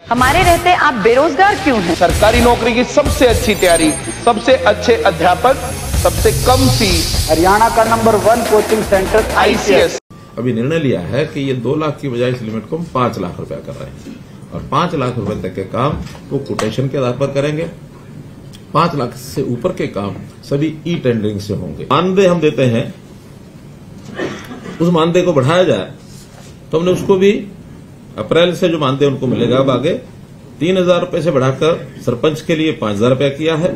हमारे रहते आप बेरोजगार क्यों हैं? सरकारी नौकरी की सबसे अच्छी तैयारी, सबसे अच्छे अध्यापक, सबसे कम फीस, हरियाणा का नंबर 1 कोचिंग सेंटर ICS। अभी निर्णय लिया है कि ये 2 लाख की बजाय इस लिमिट को हम 5 लाख रुपया कर रहे हैं और 5 लाख रुपए तक के काम वो कोटेशन के आधार पर करेंगे। 5 लाख से ऊपर के काम सभी ई टेंडरिंग से होंगे। मानदेय हम देते हैं, उस मानदेय को बढ़ाया जाए तो हमने उसको भी अप्रैल से जो मानदेय उनको मिलेगा अब आगे 3,000 रुपए से बढ़ाकर सरपंच के लिए 5,000 रुपया किया है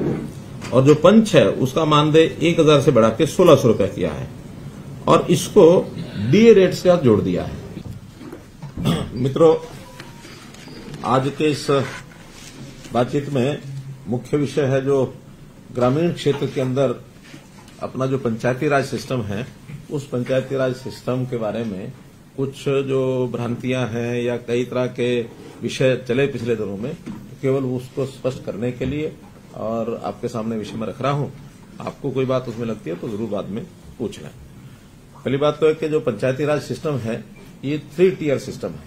और जो पंच है उसका मानदेय 1,000 से बढ़ा के 1,600 रुपया किया है और इसको डीए रेट से जोड़ दिया है। मित्रों, आज के इस बातचीत में मुख्य विषय है जो ग्रामीण क्षेत्र के अंदर अपना जो पंचायती राज सिस्टम है, उस पंचायती राज सिस्टम के बारे में कुछ जो भ्रांतियां हैं या कई तरह के विषय चले पिछले दिनों में, केवल उसको स्पष्ट करने के लिए और आपके सामने विषय में रख रहा हूं। आपको कोई बात उसमें लगती है तो जरूर बाद में पूछ लें। पहली बात तो है कि जो पंचायती राज सिस्टम है ये 3 टियर सिस्टम है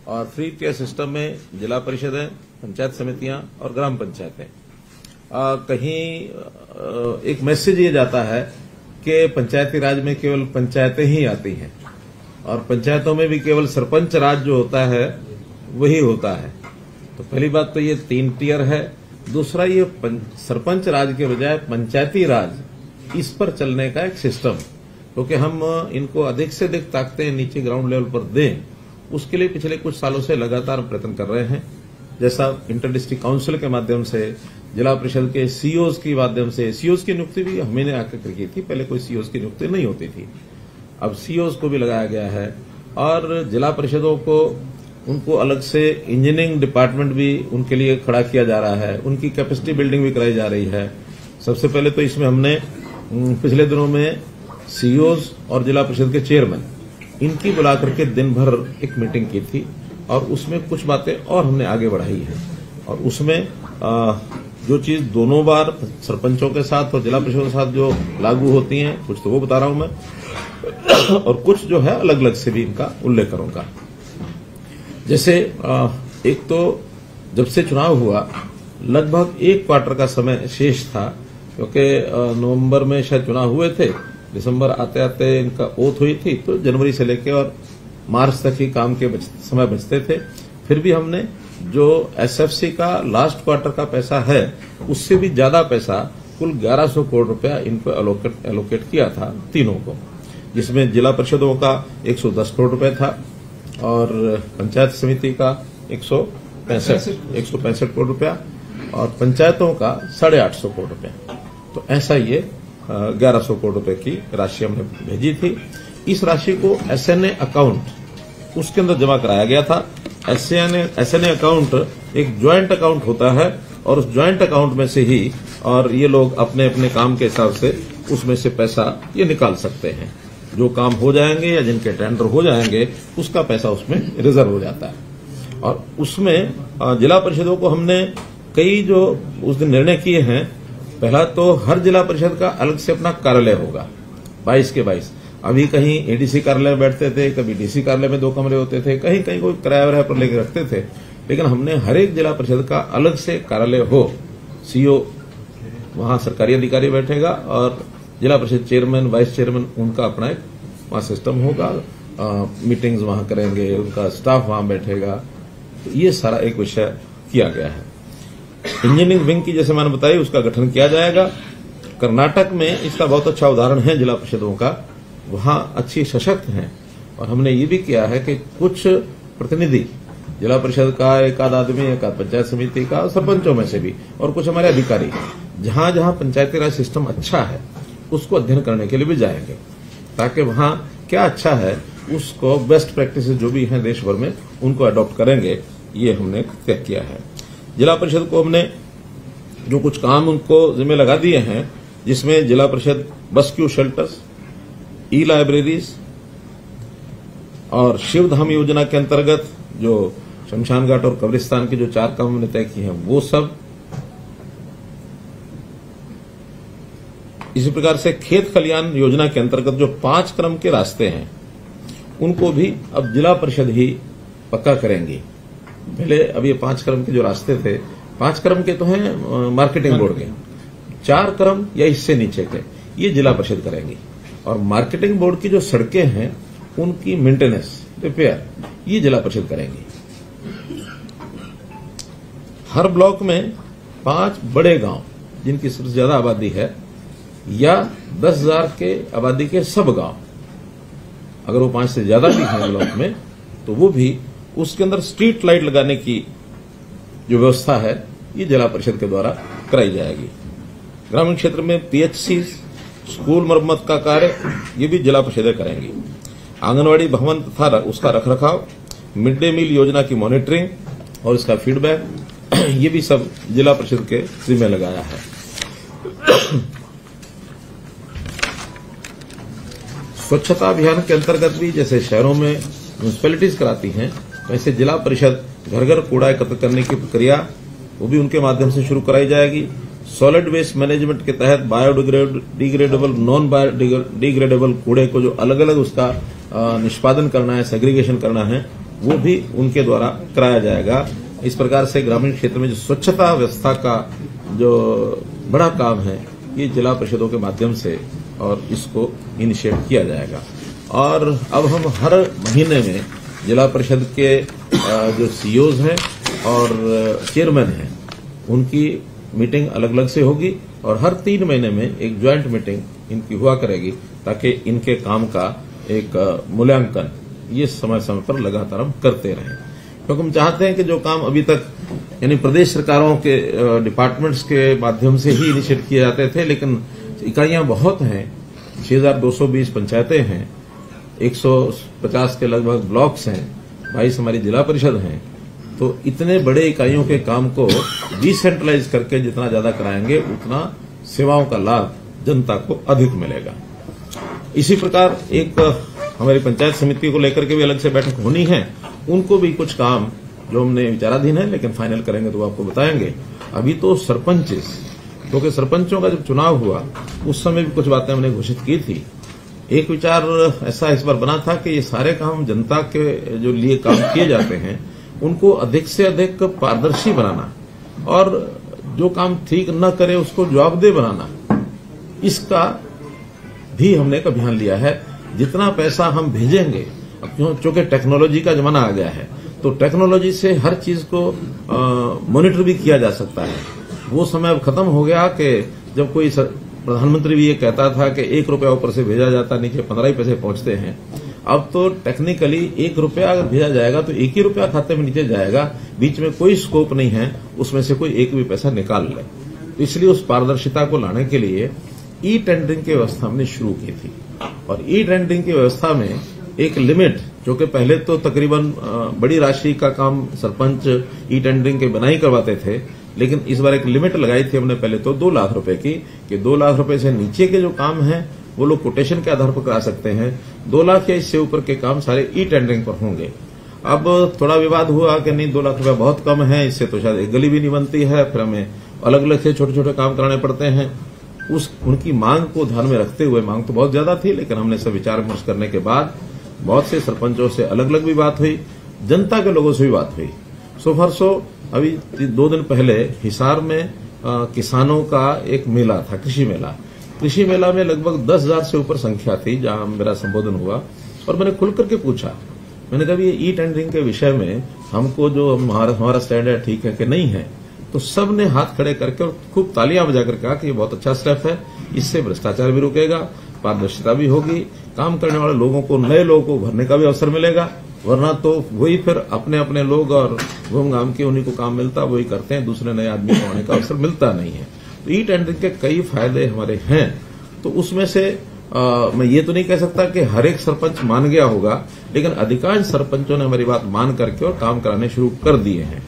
और 3 टियर सिस्टम में जिला परिषदें, पंचायत समितियां और ग्राम पंचायतें। कहीं एक मैसेज ये जाता है कि पंचायती राज में केवल पंचायतें ही आती हैं और पंचायतों में भी केवल सरपंच राज जो होता है वही होता है। तो पहली बात तो ये 3 टियर है। दूसरा, ये सरपंच राज के बजाय पंचायती राज, इस पर चलने का एक सिस्टम, क्योंकि हम इनको अधिक से अधिक ताकतें नीचे ग्राउंड लेवल पर दें, उसके लिए पिछले कुछ सालों से लगातार प्रयत्न कर रहे हैं। जैसा इंटर डिस्ट्रिक्ट काउंसिल के माध्यम से, जिला परिषद के सीओज के माध्यम से, सीओज की नियुक्ति भी हमने आकर की थी, पहले कोई सीओज की नियुक्ति नहीं होती थी, अब सीओज को भी लगाया गया है और जिला परिषदों को उनको अलग से इंजीनियरिंग डिपार्टमेंट भी उनके लिए खड़ा किया जा रहा है, उनकी कैपेसिटी बिल्डिंग भी कराई जा रही है। सबसे पहले तो इसमें हमने पिछले दिनों में सीओज और जिला परिषद के चेयरमैन, इनकी बुला करके दिन भर एक मीटिंग की थी और उसमें कुछ बातें और हमने आगे बढ़ाई है और उसमें जो चीज दोनों बार सरपंचों के साथ और जिला परिषद के साथ जो लागू होती हैं, कुछ तो वो बता रहा हूं मैं और कुछ जो है अलग अलग से भी इनका उल्लेख करूंगा। जैसे एक तो जब से चुनाव हुआ लगभग 1 क्वार्टर का समय शेष था, क्योंकि नवंबर में शायद चुनाव हुए थे, दिसंबर आते आते इनका ओथ हुई थी, तो जनवरी से लेकर और मार्च तक ही काम के समय बचते थे। फिर भी हमने जो एसएफसी का लास्ट क्वार्टर का पैसा है उससे भी ज्यादा पैसा, कुल 1100 करोड़ रुपया इनको एलोकेट किया था तीनों को, जिसमें जिला परिषदों का 110 करोड़ रुपए था और पंचायत समिति का 165 करोड़ रुपया और पंचायतों का 850 करोड़ रुपया। तो ऐसा ये 1100 करोड़ रुपए की राशि हमने भेजी थी। इस राशि को एसएनए अकाउंट उसके अंदर जमा कराया गया था। एसएनए अकाउंट एक ज्वाइंट अकाउंट होता है और उस ज्वाइंट अकाउंट में से ही और ये लोग अपने अपने काम के हिसाब से उसमें से पैसा ये निकाल सकते हैं। जो काम हो जाएंगे या जिनके टेंडर हो जाएंगे उसका पैसा उसमें रिजर्व हो जाता है। और उसमें जिला परिषदों को हमने कई जो उस दिन निर्णय किए हैं, पहला तो हर जिला परिषद का अलग से अपना कार्यालय होगा, 22 के 22। अभी कहीं एडीसी कार्यालय में बैठते थे, कभी डीसी कार्यालय में 2 कमरे होते थे, कहीं कहीं कोई किराया वराया पर लेकर रखते थे, लेकिन हमने हर एक जिला परिषद का अलग से कार्यालय हो, सीओ वहां सरकारी अधिकारी बैठेगा और जिला परिषद चेयरमैन, वाइस चेयरमैन, उनका अपना एक वहां सिस्टम होगा, मीटिंग्स वहां करेंगे, उनका स्टाफ वहां बैठेगा। तो ये सारा एक विषय किया गया है। इंजीनियरिंग विंग की जैसे मैंने बताई उसका गठन किया जाएगा। कर्नाटक में इसका बहुत अच्छा उदाहरण है जिला परिषदों का, वहां अच्छी सशक्त हैं और हमने ये भी किया है कि कुछ प्रतिनिधि जिला परिषद का, एक आध आदमी, एक आध पंचायत समिति का, सरपंचों में से भी और कुछ हमारे अधिकारी जहां जहां पंचायती राज सिस्टम अच्छा है उसको अध्ययन करने के लिए भी जाएंगे, ताकि वहां क्या अच्छा है उसको बेस्ट प्रैक्टिसेस जो भी हैं देश भर में उनको अडॉप्ट करेंगे। ये हमने तय किया है। जिला परिषद को हमने जो कुछ काम उनको जिम्मे लगा दिए हैं, जिसमें जिला परिषद बस क्यू शेल्टर्स, ई लाइब्रेरीज और शिवधाम योजना के अंतर्गत जो शमशान घाट और कब्रिस्तान के जो 4 काम हमने तय किए हैं वो सब, इसी प्रकार से खेत खलियान योजना के अंतर्गत जो 5 क्रम के रास्ते हैं उनको भी अब जिला परिषद ही पक्का करेंगी पहले अब ये 5 क्रम के जो रास्ते थे, 5 क्रम के तो हैं मार्केटिंग बोर्ड के, 4 क्रम या इससे नीचे के ये जिला परिषद करेंगी। और मार्केटिंग बोर्ड की जो सड़कें हैं उनकी मेंटेनेंस, रिपेयर ये जिला परिषद करेंगी। हर ब्लॉक में 5 बड़े गांव जिनकी सबसे ज्यादा आबादी है या 10,000 के आबादी के सब गांव, अगर वो 5 से ज्यादा भी हैं ब्लॉक में, तो वो भी उसके अंदर स्ट्रीट लाइट लगाने की जो व्यवस्था है ये जिला परिषद के द्वारा कराई जाएगी। ग्रामीण क्षेत्र में पीएचसी, स्कूल मरम्मत का कार्य ये भी जिला परिषदें करेंगी। आंगनवाड़ी भवन तथा उसका रखरखाव, मिड डे मील योजना की मॉनिटरिंग और इसका फीडबैक ये भी सब जिला परिषद के जिम्मे लगाया है। स्वच्छता अभियान के अंतर्गत भी जैसे शहरों में म्यूनिसिपैलिटीज कराती हैं, वैसे जिला परिषद घर घर कूड़ा एकत्र करने की प्रक्रिया वो भी उनके माध्यम से शुरू कराई जाएगी। सॉलिड वेस्ट मैनेजमेंट के तहत बायोडिग्रेडेबल, नॉन बायोडिग्रेडेबल कूड़े को जो अलग अलग उसका निष्पादन करना है, सेग्रीगेशन करना है, वो भी उनके द्वारा कराया जाएगा। इस प्रकार से ग्रामीण क्षेत्र में जो स्वच्छता व्यवस्था का जो बड़ा काम है ये जिला परिषदों के माध्यम से और इसको इनिशिएट किया जाएगा। और अब हम हर महीने में जिला परिषद के जो सीईओज हैं और चेयरमैन हैं उनकी मीटिंग अलग अलग से होगी और हर 3 महीने में एक ज्वाइंट मीटिंग इनकी हुआ करेगी ताकि इनके काम का एक मूल्यांकन ये समय समय पर लगातार हम करते रहें। क्योंकि हम चाहते हैं कि जो काम अभी तक यानी प्रदेश सरकारों के डिपार्टमेंट्स के माध्यम से ही इनिशिएट किए जाते थे, लेकिन इकाइयां बहुत हैं, 6,220 पंचायतें हैं, 150 के लगभग ब्लॉक्स हैं, 22 हमारी जिला परिषद हैं, तो इतने बड़े इकाइयों के काम को डिसेंट्रलाइज करके जितना ज्यादा कराएंगे उतना सेवाओं का लाभ जनता को अधिक मिलेगा। इसी प्रकार एक हमारी पंचायत समिति को लेकर के भी अलग से बैठक होनी है, उनको भी कुछ काम जो हमने विचाराधीन है लेकिन फाइनल करेंगे तो आपको बताएंगे। अभी तो सरपंचेस, क्योंकि सरपंचों का जब चुनाव हुआ उस समय भी कुछ बातें हमने घोषित की थी। एक विचार ऐसा इस बार बना था कि ये सारे काम जनता के जो लिए काम किए जाते हैं उनको अधिक से अधिक पारदर्शी बनाना और जो काम ठीक न करे उसको जवाबदेह बनाना, इसका भी हमने एक अभियान लिया है। जितना पैसा हम भेजेंगे, अब चूंकि टेक्नोलॉजी का जमाना आ गया है तो टेक्नोलॉजी से हर चीज को मॉनिटर भी किया जा सकता है। वो समय अब खत्म हो गया कि जब कोई प्रधानमंत्री भी ये कहता था कि 1 रुपया ऊपर से भेजा जाता, नीचे 15 ही पैसे पहुंचते हैं। अब तो टेक्निकली 1 रुपया अगर भेजा जाएगा तो 1 ही रुपया खाते में नीचे जाएगा, बीच में कोई स्कोप नहीं है उसमें से कोई एक भी पैसा निकाल ले। तो इसलिए उस पारदर्शिता को लाने के लिए ई टेंडरिंग की व्यवस्था हमने शुरू की थी और ई टेंडरिंग की व्यवस्था में एक लिमिट, जो कि पहले तो तकरीबन बड़ी राशि का काम सरपंच ई टेंडरिंग के बनाई करवाते थे, लेकिन इस बार एक लिमिट लगाई थी हमने पहले तो 2 लाख रुपए की, कि 2 लाख रुपए से नीचे के जो काम हैं वो लोग कोटेशन के आधार पर करा सकते हैं। 2 लाख या इससे ऊपर के काम सारे ई टेंडरिंग पर होंगे। अब थोड़ा विवाद हुआ कि नहीं 2 लाख रुपया बहुत कम है, इससे तो शायद एक गली भी नहीं बनती है, फिर हमें अलग अलग से छोटे छोटे काम कराने पड़ते हैं। उनकी मांग को ध्यान में रखते हुए, मांग तो बहुत ज्यादा थी लेकिन हमने सब विचार विमर्श करने के बाद बहुत से सरपंचों से अलग अलग भी बात हुई, जनता के लोगों से भी बात हुई। सो फॉर सो अभी 2 दिन पहले हिसार में किसानों का एक मेला था, कृषि मेला। कृषि मेला में लगभग 10,000 से ऊपर संख्या थी जहां मेरा संबोधन हुआ और मैंने खुल करके पूछा, मैंने कहा ये ई टेंडरिंग के विषय में हमको जो हमारा स्टैंड है ठीक है कि नहीं है। तो सब ने हाथ खड़े करके और खूब तालियां बजाकर कहा कि ये बहुत अच्छा स्टेप है, इससे भ्रष्टाचार भी रुकेगा, पारदर्शिता भी होगी, काम करने वाले लोगों को, नए लोगों को भरने का भी अवसर मिलेगा, वरना तो वही फिर अपने अपने लोग और घूम घाम के उन्हीं को काम मिलता वही करते हैं, दूसरे नए आदमी को आने का अवसर मिलता नहीं है। तो ई टेंडरिंग के कई फायदे हमारे हैं। तो उसमें से मैं ये तो नहीं कह सकता कि हर एक सरपंच मान गया होगा, लेकिन अधिकांश सरपंचों ने हमारी बात मान करके और काम कराने शुरू कर दिए हैं।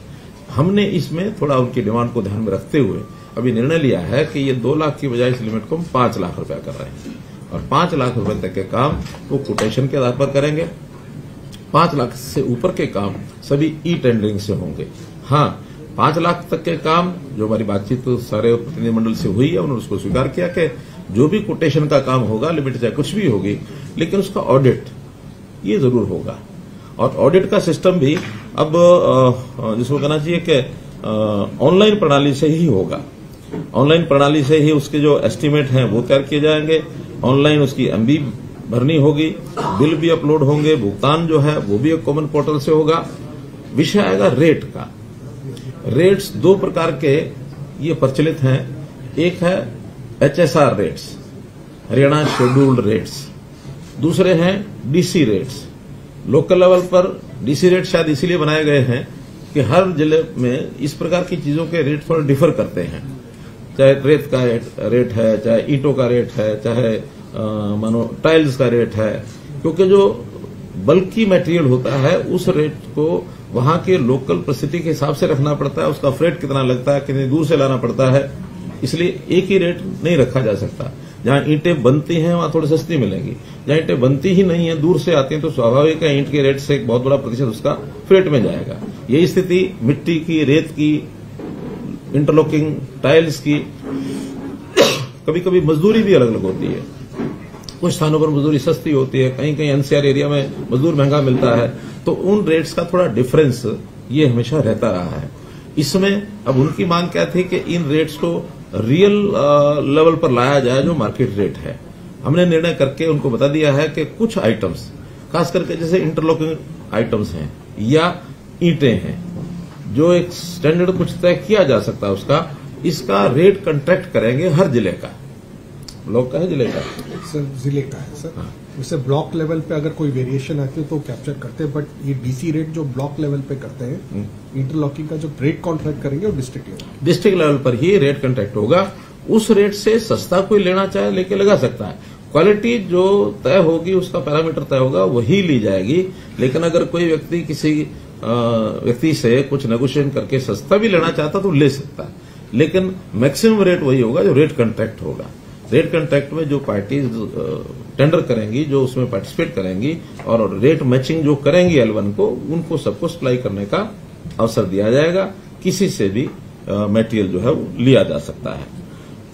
हमने इसमें थोड़ा उनकी डिमांड को ध्यान में रखते हुए अभी निर्णय लिया है कि ये 2 लाख की बजाय इस लिमिट को हम 5 लाख रुपया कर रहे हैं और 5 लाख रुपए तक के काम वो कोटेशन के आधार पर करेंगे। 5 लाख से ऊपर के काम सभी ई टेंडरिंग से होंगे। हाँ, 5 लाख तक के काम जो हमारी बातचीत तो सारे प्रतिनिधिमंडल से हुई है, उन्होंने उसको स्वीकार किया कि जो भी कोटेशन का काम होगा, लिमिट चाहे कुछ भी होगी, लेकिन उसका ऑडिट ये जरूर होगा और ऑडिट का सिस्टम भी अब जिसको कहना चाहिए कि ऑनलाइन प्रणाली से ही होगा। ऑनलाइन प्रणाली से ही उसके जो एस्टीमेट हैं वो तैयार किए जाएंगे, ऑनलाइन उसकी एमबी भरनी होगी, बिल भी अपलोड होंगे, भुगतान जो है वो भी एक कॉमन पोर्टल से होगा। विषय आएगा रेट का। रेट्स दो प्रकार के ये प्रचलित हैं। एक है HSR rates, Haryana scheduled rates, दूसरे हैं डीसी रेट्स। लोकल लेवल पर डीसी रेट शायद इसीलिए बनाए गए हैं कि हर जिले में इस प्रकार की चीजों के रेट थोड़ा डिफर करते हैं, चाहे रेत का रेट है, चाहे ईंटों का रेट है, चाहे मानो टाइल्स का रेट है, क्योंकि जो बल्कि मटेरियल होता है उस रेट को वहां के लोकल परिस्थिति के हिसाब से रखना पड़ता है, उसका फ्रेट कितना लगता है, कितनी दूर से लाना पड़ता है, इसलिए एक ही रेट नहीं रखा जा सकता। जहां ईंटें बनती हैं वहां थोड़ी सस्ती मिलेंगी, जहां ईंटें बनती ही नहीं है, दूर से आती हैं, तो स्वाभाविक है ईंट के रेट से एक बहुत बड़ा प्रतिशत उसका फ्रेट में जाएगा। यही स्थिति मिट्टी की, रेत की, इंटरलॉकिंग टाइल्स की, कभी कभी मजदूरी भी अलग अलग होती है। कुछ स्थानों पर मजदूरी सस्ती होती है, कहीं कहीं एनसीआर एरिया में मजदूर महंगा मिलता है, तो उन रेट्स का थोड़ा डिफरेंस ये हमेशा रहता रहा है। इसमें अब उनकी मांग क्या थी कि इन रेट्स को रियल लेवल पर लाया जाए जो मार्केट रेट है। हमने निर्णय करके उनको बता दिया है कि कुछ आइटम्स, खास करके जैसे इंटरलॉकिंग आइटम्स हैं या ईंटें हैं, जो एक स्टैंडर्ड कुछ तय किया जा सकता है उसका, इसका रेट कंट्रैक्ट करेंगे हर जिले का। ब्लॉक का है, जिले का सर? जिले का है सर। जैसे ब्लॉक लेवल पे अगर कोई वेरिएशन आती है तो कैप्चर करते हैं, बट ये डीसी रेट जो ब्लॉक लेवल पे करते हैं, इंटरलॉकिंग का जो रेट कॉन्ट्रैक्ट करेंगे वो डिस्ट्रिक्ट लेवल पर ही रेट कॉन्ट्रैक्ट होगा। उस रेट से सस्ता कोई लेना चाहे लेके लगा सकता है। क्वालिटी जो तय होगी, उसका पैरामीटर तय होगा, वही ली जाएगी। लेकिन अगर कोई व्यक्ति किसी व्यक्ति से कुछ नेगोशिएशन करके सस्ता भी लेना चाहता तो ले सकता है, लेकिन मैक्सिमम रेट वही होगा जो रेट कॉन्ट्रैक्ट होगा। रेट कॉन्ट्रैक्ट में जो पार्टीज टेंडर करेंगी, जो उसमें पार्टिसिपेट करेंगी और रेट मैचिंग जो करेंगी L1 को, उनको सबको सप्लाई करने का अवसर दिया जाएगा। किसी से भी मटेरियल जो है वो लिया जा सकता है।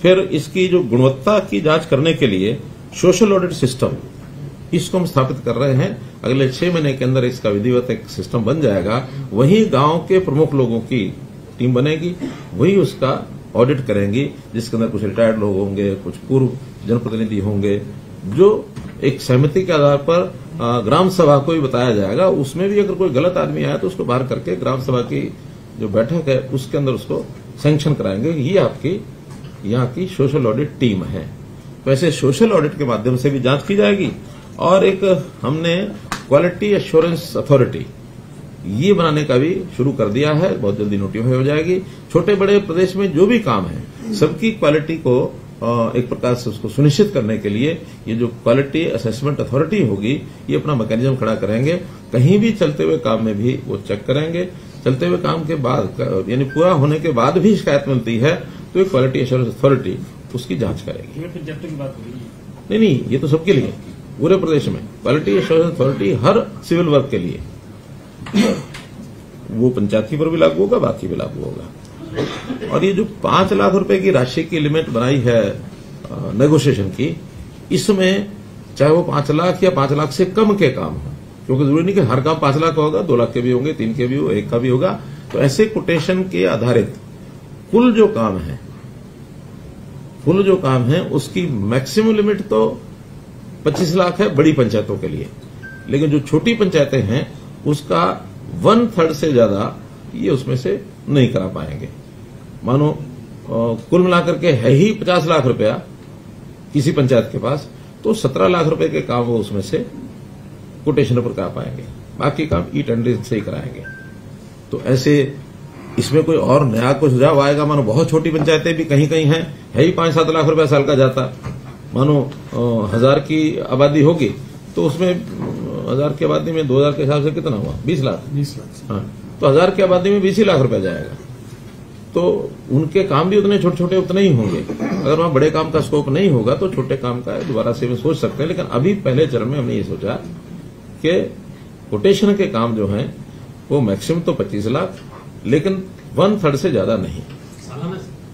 फिर इसकी जो गुणवत्ता की जांच करने के लिए सोशल ऑडिट सिस्टम, इसको हम स्थापित कर रहे हैं। अगले 6 महीने के अंदर इसका विधिवत एक सिस्टम बन जाएगा। वही गांव के प्रमुख लोगों की टीम बनेगी, वही उसका ऑडिट करेंगी, जिसके अंदर कुछ रिटायर्ड लोग होंगे, कुछ पूर्व जनप्रतिनिधि होंगे, जो एक सहमति के आधार पर ग्राम सभा को भी बताया जाएगा। उसमें भी अगर कोई गलत आदमी आया तो उसको बाहर करके ग्राम सभा की जो बैठक है उसके अंदर उसको सैंक्शन कराएंगे। ये आपकी यहाँ की सोशल ऑडिट टीम है। वैसे सोशल ऑडिट के माध्यम से भी जांच की जाएगी। और एक हमने क्वालिटी एश्योरेंस अथॉरिटी ये बनाने का भी शुरू कर दिया है, बहुत जल्दी नोटिफाई हो जाएगी। छोटे बड़े प्रदेश में जो भी काम है, सबकी क्वालिटी को एक प्रकार से उसको सुनिश्चित करने के लिए ये जो क्वालिटी असेसमेंट अथॉरिटी होगी, ये अपना मैकेनिज्म खड़ा करेंगे। कहीं भी चलते हुए काम में भी वो चेक करेंगे। चलते हुए काम के बाद, यानी पूरा होने के बाद भी शिकायत मिलती है तो ये क्वालिटी एश्योरेंस अथॉरिटी उसकी जांच करेगी। नहीं, ये तो सबके लिए, पूरे प्रदेश में क्वालिटी एश्योरेंस अथॉरिटी हर सिविल वर्क के लिए, वो पंचायती पर भी लागू होगा, बाकी भी लागू होगा। और ये जो 5 लाख रुपए की राशि की लिमिट बनाई है नेगोशिएशन की, इसमें चाहे वो 5 लाख या 5 लाख से कम के काम हो, क्योंकि जरूरी नहीं कि हर काम 5 लाख का होगा, 2 लाख के भी होंगे, 3 के भी हो, 1 का भी होगा। तो ऐसे कोटेशन के आधारित कुल जो काम है उसकी मैक्सिमम लिमिट तो 25 लाख है बड़ी पंचायतों के लिए, लेकिन जो छोटी पंचायतें हैं उसका 1/3 से ज्यादा ये उसमें से नहीं करा पाएंगे। मानो कुल मिलाकर के है ही 50 लाख रुपया किसी पंचायत के पास, तो 17 लाख रुपए के काम वो उसमें से कोटेशन पर करा पाएंगे, बाकी काम ई टेंडरिंग से ही कराएंगे। तो ऐसे इसमें कोई और नया कुछ सुझाव आएगा। मानो बहुत छोटी पंचायतें भी कहीं कहीं हैं, है ही 5-7 लाख रुपया साल का जाता। मानो 1000 की आबादी होगी तो उसमें 1000 की आबादी में 2000 के हिसाब से कितना हुआ, 20 लाख। हाँ, तो 1000 की आबादी में 20 ही लाख रुपया जाएगा। तो उनके काम भी उतने छोटे छोटे उतने ही होंगे। अगर वहां बड़े काम का स्कोप नहीं होगा तो छोटे काम का दोबारा से भी सोच सकते हैं। लेकिन अभी पहले चरण में हमने ये सोचा कि कोटेशन के काम जो हैं वो मैक्सिमम तो 25 लाख, लेकिन 1/3 से ज्यादा नहीं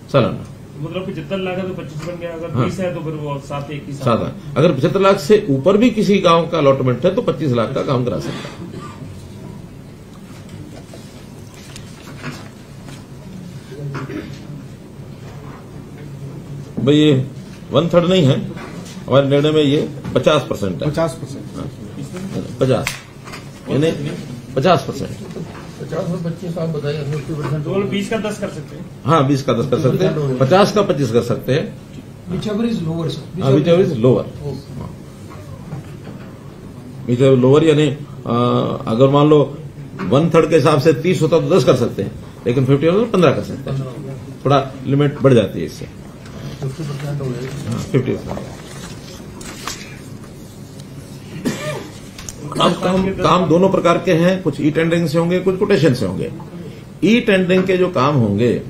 सालाना। मतलब 75 लाख है तो 25 बन गया, अगर 20 है तो फिर वो 7 की 7। अगर 75 लाख से ऊपर भी किसी गांव का अलॉटमेंट है तो 25 लाख का काम करा सकता है। भाई ये 1/3 नहीं है, हमारे निर्णय में ये 50% है। 50%। 50 यानी 50%। 50 और 25 आप बताइए, 50%। तो 20 का 10 कर सकते हैं। हाँ, 20 का 10 कर सकते हैं, 50 का 25 कर सकते हैं। Whichever is lower, sir. Whichever is lower। whichever lower यानी अगर मान लो 1/3 के हिसाब से 30 होता तो 10 कर सकते हैं, लेकिन 50 होता तो 15 कर सकते हैं। थोड़ा लिमिट बढ़ जाती है इससे। 50% हो गया। हाँ, 50%। काम दोनों प्रकार के हैं, कुछ ई टेंडरिंग से होंगे, कुछ कोटेशन से होंगे। ई टेंडरिंग के जो काम होंगे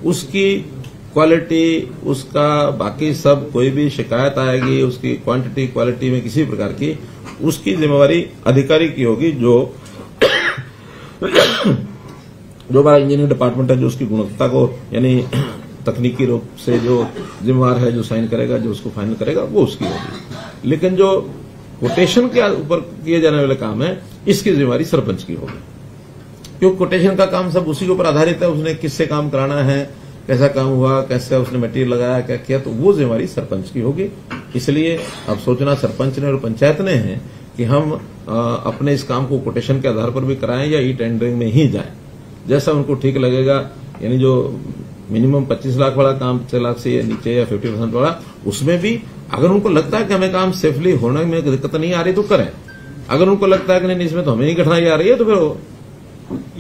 उसकी क्वालिटी, उसका बाकी सब कोई भी शिकायत आएगी, उसकी क्वांटिटी क्वालिटी में किसी प्रकार की, उसकी जिम्मेवारी अधिकारी की होगी, जो हमारा इंजीनियरिंग डिपार्टमेंट है, जो उसकी गुणवत्ता को यानी तकनीकी रूप से जो जिम्मेवार है, जो साइन करेगा, जो उसको फाइनल करेगा, वो उसकी होगी। लेकिन जो कोटेशन के ऊपर किए जाने वाले काम है, इसकी जिम्मेवारी सरपंच की होगी, क्योंकि कोटेशन का काम सब उसी के ऊपर आधारित है। उसने किससे काम कराना है, कैसा काम हुआ, कैसे उसने मटेरियल लगाया, क्या किया, तो वो जिम्मेवारी सरपंच की होगी। इसलिए अब सोचना सरपंच ने और पंचायत ने है कि हम अपने इस काम को कोटेशन के आधार पर भी कराएं या ई टेंडरिंग में ही जाएं, जैसा उनको ठीक लगेगा। यानी जो मिनिमम 25 लाख वाला काम 6 लाख से नीचे या 50% वाला, उसमें भी अगर उनको लगता है कि हमें काम सेफली होने में दिक्कत नहीं आ रही तो करें। अगर उनको लगता है कि नहीं, इसमें तो हमें ही कठिनाई आ रही है, तो फिर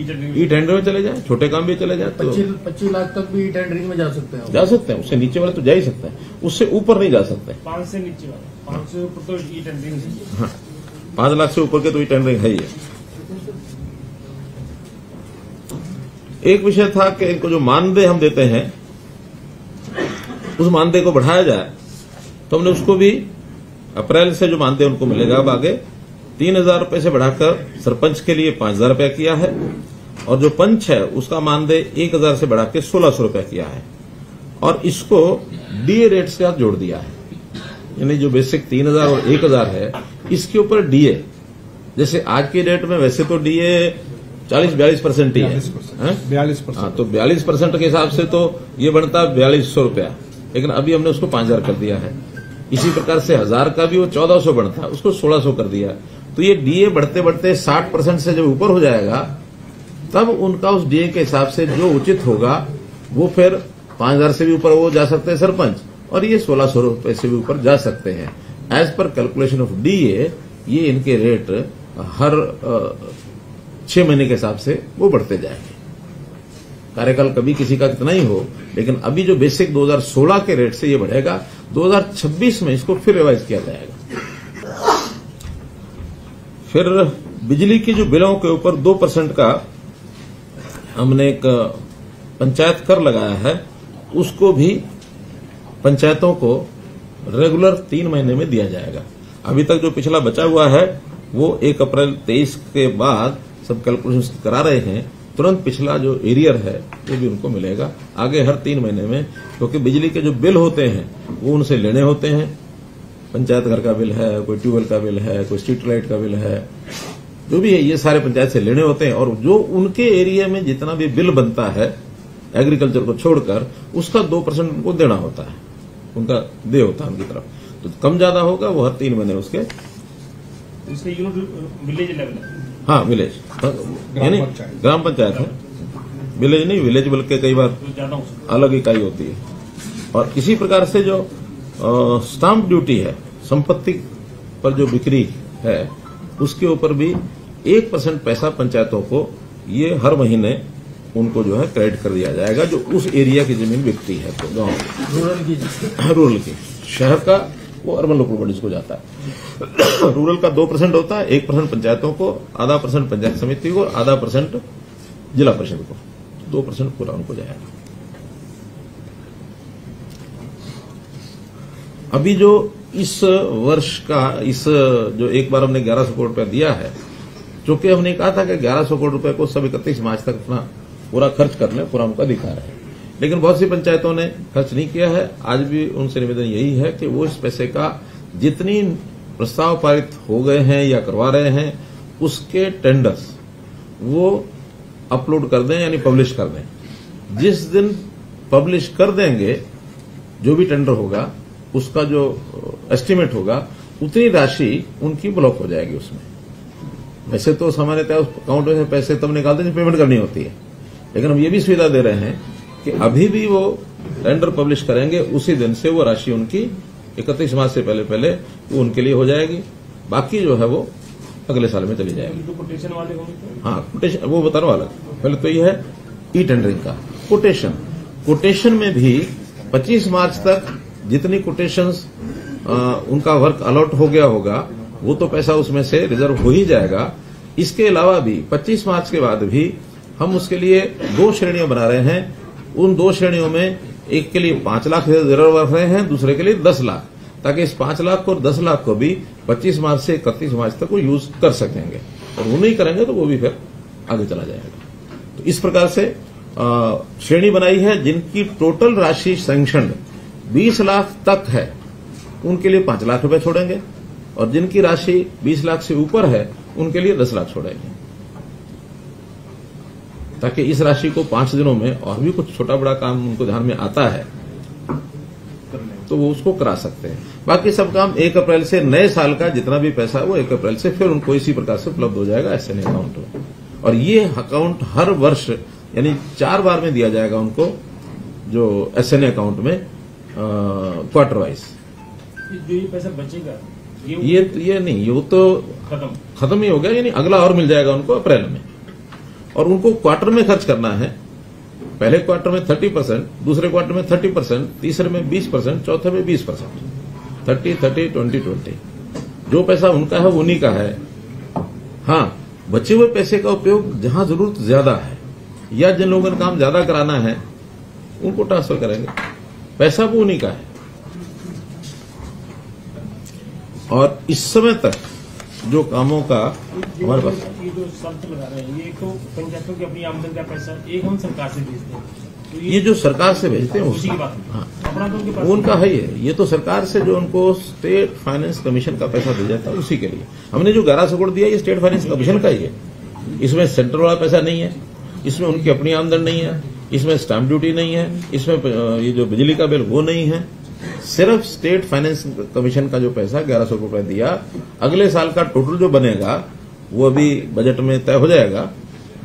ई टेंडर में चले जाए, छोटे काम भी चले जाए। तो 25 लाख तक भी टेंडरिंग में जा सकते हैं। जा सकते हैं, उससे नीचे वाले तो जा ही सकते हैं, उससे ऊपर नहीं जा सकते। 5 से नीचे वाला, 5 से ऊपर तो ई टेंडरिंग है। हाँ, 5 लाख से ऊपर के तो ई टेंडरिंग है ही है। एक विषय था कि इनको जो मानदेय हम देते हैं, उस मानदेय को बढ़ाया जाए, तो हमने उसको भी अप्रैल से जो मानदेय उनको मिलेगा अब आगे 3,000 रुपए से बढ़ाकर सरपंच के लिए 5,000 रुपया किया है, और जो पंच है उसका मानदेय 1,000 से बढ़ा के 1,600 रुपया किया है, और इसको डीए रेट से जोड़ दिया है। यानी जो बेसिक 3,000 और 1,000 है, इसके ऊपर डीए, जैसे आज की डेट में वैसे तो डीए 40-42% ही है, 42%। हाँ, तो 42% के हिसाब से तो ये बनता है 4,200 रुपया, लेकिन अभी हमने उसको 5,000 कर दिया है। इसी प्रकार से 1,000 का भी वो 1,400 बनता है, उसको 1,600 कर दिया। तो ये डीए बढ़ते बढ़ते 60% से जब ऊपर हो जाएगा, तब उनका उस डीए के हिसाब से जो उचित होगा वो फिर 5,000 से भी ऊपर वो जा सकते हैं सरपंच, और ये 1,600 रुपए से भी ऊपर जा सकते हैं। As per calculation of DA ये इनके रेट हर 6 महीने के हिसाब से वो बढ़ते जाएंगे। कार्यकाल कभी किसी का कितना ही हो, लेकिन अभी जो बेसिक 2016 के रेट से ये बढ़ेगा, 2026 में इसको फिर रिवाइज किया जाएगा। फिर बिजली की जो बिलों के ऊपर 2% का हमने एक पंचायत कर लगाया है, उसको भी पंचायतों को रेगुलर 3 महीने में दिया जाएगा। अभी तक जो पिछला बचा हुआ है वो 1 अप्रैल 23 के बाद सब कैलकुलेशन करा रहे हैं, तुरंत पिछला जो एरियर है वो भी उनको मिलेगा आगे हर 3 महीने में, क्योंकि बिजली के जो बिल होते हैं वो उनसे लेने होते हैं। पंचायत घर का बिल है, कोई ट्यूबवेल का बिल है, कोई स्ट्रीट लाइट का बिल है, जो भी है ये सारे पंचायत से लेने होते हैं, और जो उनके एरिया में जितना भी बिल बनता है एग्रीकल्चर को छोड़कर, उसका 2% उनको देना होता है, उनका दे होता है उनकी तरफ। तो कम ज्यादा होगा वो हर 3 महीने उसके यूनिट विलेज लेवल है। हाँ, विलेज यानी ग्राम पंचायत है, विलेज नहीं, विलेज बल्कि कई बार अलग इकाई होती है। और इसी प्रकार से जो स्टाम्प ड्यूटी है, संपत्ति पर जो बिक्री है, उसके ऊपर भी 1% पैसा पंचायतों को ये हर महीने उनको जो है क्रेडिट कर दिया जाएगा, जो उस एरिया की जमीन बिकती है। तो गांव रूरल की, शहर का वो अर्बन लोकल बॉडीज को जाता है। रूरल का 2% होता है, 1% पंचायतों को, आधा % पंचायत समिति को, आधा % जिला परिषद को, 2% पूरा उनको जाएगा। अभी जो इस वर्ष का इस जो एक बार हमने 1100 करोड़ रुपया दिया है, चूंकि हमने कहा था कि 1100 करोड़ रुपए को सब 31 मार्च तक अपना पूरा खर्च कर लें, पूरा उनका अधिकार है, लेकिन बहुत सी पंचायतों ने खर्च नहीं किया है। आज भी उनसे निवेदन यही है कि वो इस पैसे का जितनी प्रस्ताव पारित हो गए हैं या करवा रहे हैं, उसके टेंडर्स वो अपलोड कर दें, यानी पब्लिश कर दें। जिस दिन पब्लिश कर देंगे, जो भी टेंडर होगा उसका जो एस्टीमेट होगा उतनी राशि उनकी ब्लॉक हो जाएगी उसमें। वैसे तो सामान्यतः उस अकाउंट में से पैसे तब निकालते हैं जब पेमेंट करनी होती है, लेकिन हम ये भी सुविधा दे रहे हैं कि अभी भी वो टेंडर पब्लिश करेंगे उसी दिन से वो राशि उनकी 31 मार्च से पहले वो उनके लिए हो जाएगी, बाकी जो है वो अगले साल में चली जाएगी। तो कोटेशन वाले होंगे? हाँ, कोटेशन वो बताने वाला। पहले तो ये है ई टेंडरिंग का कोटेशन में भी 25 मार्च तक जितनी कोटेशंस उनका वर्क अलॉट हो गया होगा वो तो पैसा उसमें से रिजर्व हो ही जाएगा। इसके अलावा भी 25 मार्च के बाद भी हम उसके लिए 2 श्रेणियां बना रहे हैं। उन 2 श्रेणियों में एक के लिए 5 लाख रिजर्व रख रहे हैं, दूसरे के लिए 10 लाख, ताकि इस 5 लाख और 10 लाख को भी 25 मार्च से 31 मार्च तक वो यूज कर सकेंगे, और वो नहीं करेंगे तो वो भी फिर आगे चला जाएगा। तो इस प्रकार से श्रेणी बनाई है। जिनकी टोटल राशि सैंक्शन 20 लाख तक है उनके लिए 5 लाख रुपए छोड़ेंगे, और जिनकी राशि 20 लाख से ऊपर है उनके लिए 10 लाख छोड़ेंगे, ताकि इस राशि को 5 दिनों में और भी कुछ छोटा बड़ा काम उनको ध्यान में आता है तो वो उसको करा सकते हैं। बाकी सब काम 1 अप्रैल से नए साल का जितना भी पैसा है वो 1 अप्रैल से फिर उनको इसी प्रकार से उपलब्ध हो जाएगा एसएनए अकाउंट में। और ये अकाउंट हर वर्ष यानी 4 बार में दिया जाएगा उनको, जो एसएनए अकाउंट में क्वार्टर वाइज। जो ये पैसा बचेगा ये नहीं, ये तो खत्म ही हो गया, यानी अगला और मिल जाएगा उनको अप्रैल में। और उनको क्वार्टर में खर्च करना है, पहले क्वार्टर में 30%, दूसरे क्वार्टर में 30%, तीसरे में 20%, चौथे में 20%, 30-30-20-20। जो पैसा उनका है वो उन्हीं का है। हाँ, बचे हुए पैसे का उपयोग जहां जरूरत ज्यादा है या जिन लोगों ने काम ज्यादा कराना है उनको ट्रांसफर करेंगे, पैसा वो उन्हीं का है। और इस समय तक जो कामों का हमारे पास ये जो शर्त लगा रहे हैं, ये तो पंचायतों की अपनी आमदन का पैसा एक हम सरकार से भेजते हैं, तो ये जो सरकार से भेजते हैं उसी की बात है। हाँ, अपना तो उनके पास वो उनका है ही है। ये तो सरकार से जो उनको स्टेट फाइनेंस कमीशन का पैसा दिया जाता है उसी के लिए। हमने जो 1100 करोड़ दिया ये स्टेट फाइनेंस कमीशन का ही है, इसमें सेंट्रल वाला पैसा नहीं है, इसमें उनकी अपनी आमदन नहीं है, इसमें स्टैंप ड्यूटी नहीं है, इसमें ये जो बिजली का बिल वो नहीं है, सिर्फ स्टेट फाइनेंस कमीशन का जो पैसा 1100 रुपए दिया। अगले साल का टोटल जो बनेगा वो अभी बजट में तय हो जाएगा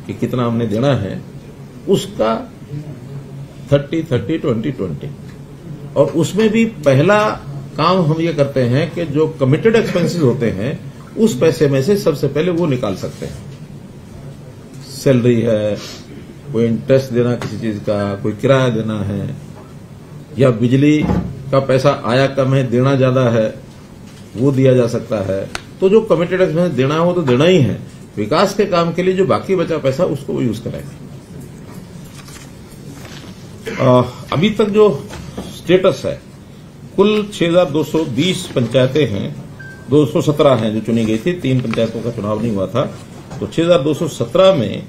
कि कितना हमने देना है, उसका 30-30-20-20। और उसमें भी पहला काम हम ये करते हैं कि जो कमिटेड एक्सपेंसेस होते हैं उस पैसे में से सबसे पहले वो निकाल सकते हैं। सैलरी है, कोई इंटरेस्ट देना किसी चीज का, कोई किराया देना है, या बिजली का पैसा आया कम है देना ज्यादा है वो दिया जा सकता है। तो जो कमिटेड एक्सपेंस देना है वो तो देना ही है। विकास के काम के लिए जो बाकी बचा पैसा उसको वो यूज करेंगे। अभी तक जो स्टेटस है, कुल 6220 पंचायतें हैं, 217 हैं जो चुनी गई थी, 3 पंचायतों का चुनाव नहीं हुआ था, तो 6217 में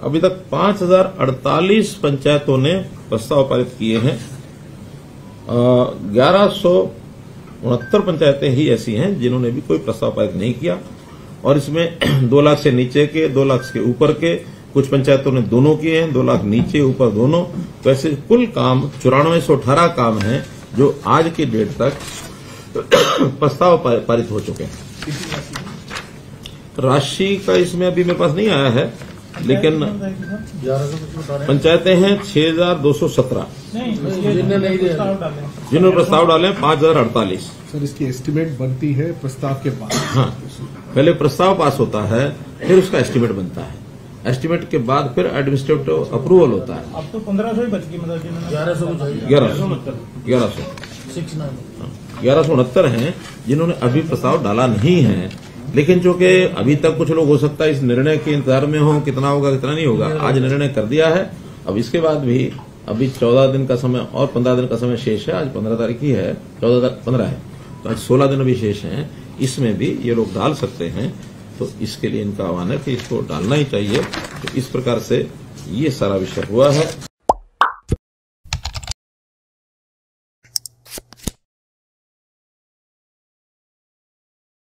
अभी तक 5048 पंचायतों ने प्रस्ताव पारित किए हैं। 1169 पंचायतें ही ऐसी हैं जिन्होंने भी कोई प्रस्ताव पारित नहीं किया, और इसमें 2 लाख से नीचे के, 2 लाख के ऊपर के, कुछ पंचायतों ने दोनों किए हैं, 2 लाख नीचे ऊपर दोनों। तो ऐसे कुल काम 9418 काम हैं जो आज की डेट तक प्रस्ताव पारित हो चुके हैं। राशि का इसमें अभी मेरे पास नहीं आया है, लेकिन पंचायतें हैं 6217 जिन्होंने प्रस्ताव डाले 5048। सर, इसकी एस्टिमेट बनती है प्रस्ताव के बाद? हाँ, पहले प्रस्ताव पास होता है, फिर उसका एस्टिमेट बनता है, एस्टिमेट के बाद फिर एडमिनिस्ट्रेटिव अप्रूवल होता है। अब तो 1500 ही बच गई, मतलब 1169 हैं जिन्होंने अभी प्रस्ताव डाला नहीं है। लेकिन चूंकि अभी तक कुछ लोग हो सकता है इस निर्णय के इंतजार में हो, कितना होगा कितना नहीं होगा, आज निर्णय कर दिया है। अब इसके बाद भी अभी 14 दिन का समय और 15 दिन का समय शेष है। आज 15 तारीख ही है, 15 है, तो आज 16 दिन अभी शेष हैं। इसमें भी ये लोग डाल सकते हैं, तो इसके लिए इनका आह्वान है कि इसको डालना ही चाहिए। तो इस प्रकार से ये सारा विषय हुआ है।